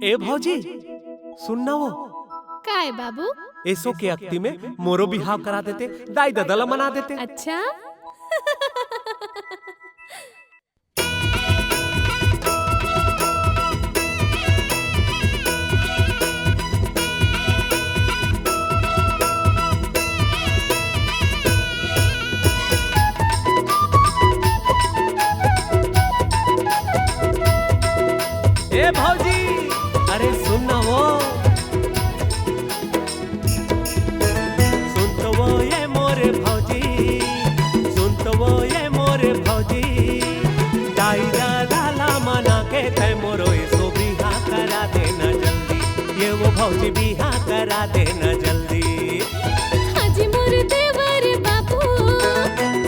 ए भौजी सुनना वो काय बाबू? ऐसो के अक्ति में मोरो बिहाव करा देते, दाई ददला मना देते। अच्छा ए भौजी अरे सुनना वो सुन तो वो ये मोरे भौजी, सुन तो वो ये मोरे भौजी, दाई दादा मना के तय मोरो ऐसो बिहा करा देना जल्दी, ये वो भौजी बिहा करा देना जल्दी। हाजी मोर देवर बाबू,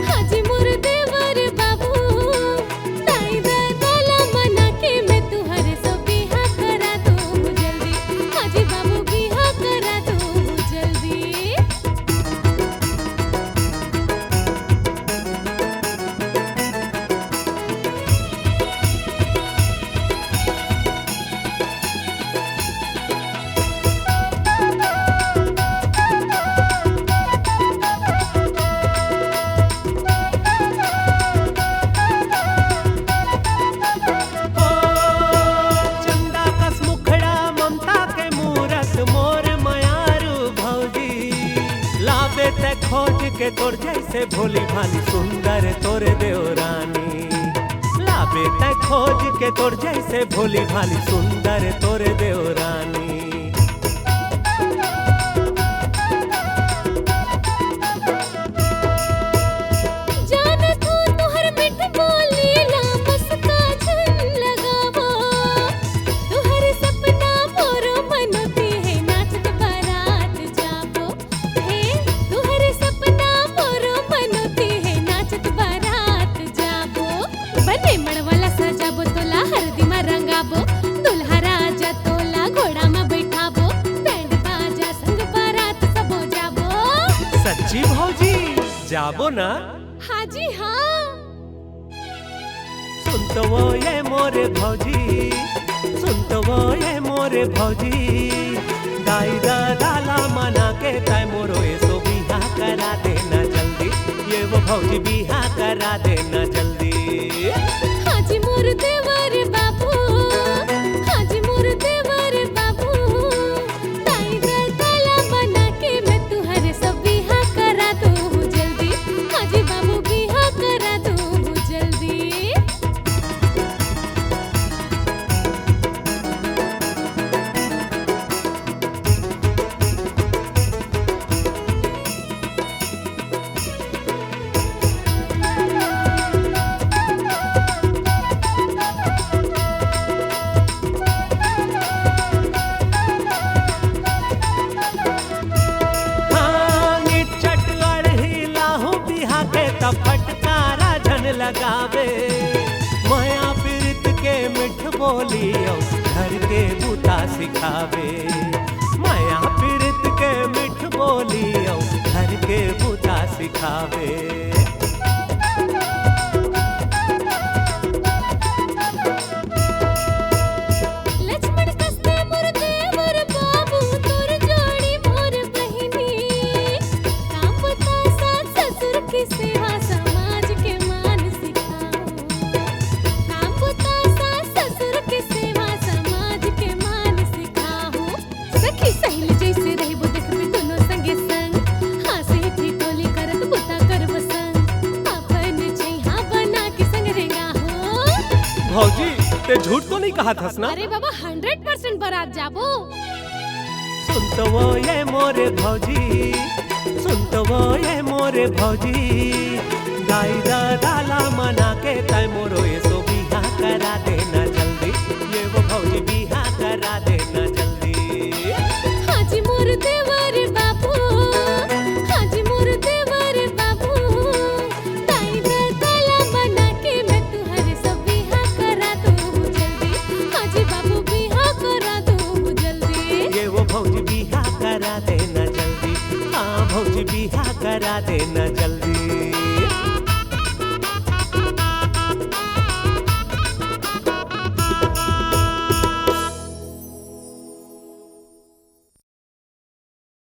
हाजी मोर देवर बाबू, दाई दादा मना के मैं तुहरे सो बिहा करा दूं जल्दी, हाजी बाबू बिहा करा दूं जल्दी। चंदा कस मुखड़ा ममता के मूरत मोर मयारू भौजी, लाबे ते खोज के तोर जैसे भोली भाली सुंदर तोर देवरानी, लाबे ते खोज के तोर जैसे भोली भाली सुंदर तोर देवरानी। जान तू तुहर मिठ बोली ला मुस्का झन लगावो, तुहर सपना मोरो मनोती है नाचत बारात जाबो, हे तुहर सपना मोरो मनोती है नाचत बारात जाबो, बने मड़वाला सजाबो तोला हरदी में रंगाबो, दुल्हा राजा तोला घोड़ा में बैठाबो, बैंड बाजा संग बारात सबो जाबो। सच्ची भौजी जाबो ना? हाजी हाँ। सुन तो वो ये मोरे भौजी, सुन तो वो ये मोरे भौजी, दाई दादा मना के तय मोरो ऐसो बिहा करा देना जल्दी, ये वो भौजी बिहा करा देना जल्दी। हाजी मोर देवर बाबू, हाजी मोर देवर बाबू, दाई दादा मना के मैं तुहरे सब बिहा करा दूं जल्दी, हाजी बाबू बिहा करा दूं जल्दी। हाँ निचट अड़ही लाहू बिहा के तब फटकारा झन लगावे, माया पीरित के मिठ बोली औ घर के बूता सिखावे, माया पीरित के मिठ बोली औ घर के बूता सिखावे। लक्ष्मण कस्ते मोर देवर बाबू, तोर जोड़ी मोर बहिनी, काम बता सास ससुर की सेवा समाज के मान सिखाओ, काम बता सास ससुर की सेवा समाज के मान सिखाओ, सखी सहेली जैसे रहबो देखबे दोनों संगे संग, हासे ठिठोली करत बुता करबो संग, अपन जइहा बना के संग रेगा हो। भौजी ते झूठ तो नहीं कहा थस ना? अरे बाबा 100% बारात जाबो। सुन तो वो ये मोरे भौजी, सुन तो वो ये मोरे भौजी, दाई दादा मना के तय मोरो ऐसो बिहा करा देना जल्दी, ये वो भौजी बिहा करा देना जल्दी। हाजी मोर देवर बाबू, हाजी मोर देवर बाबू, दाई दादा मना के मैं तुहरे सब बिहा करा दूं जल्दी, हाजी बाबू बिहा करा दूं जल्दी। ये वो भौजी बिहा करा देना जल्दी, हाँ भौजी बिहा करा देना जल्दी।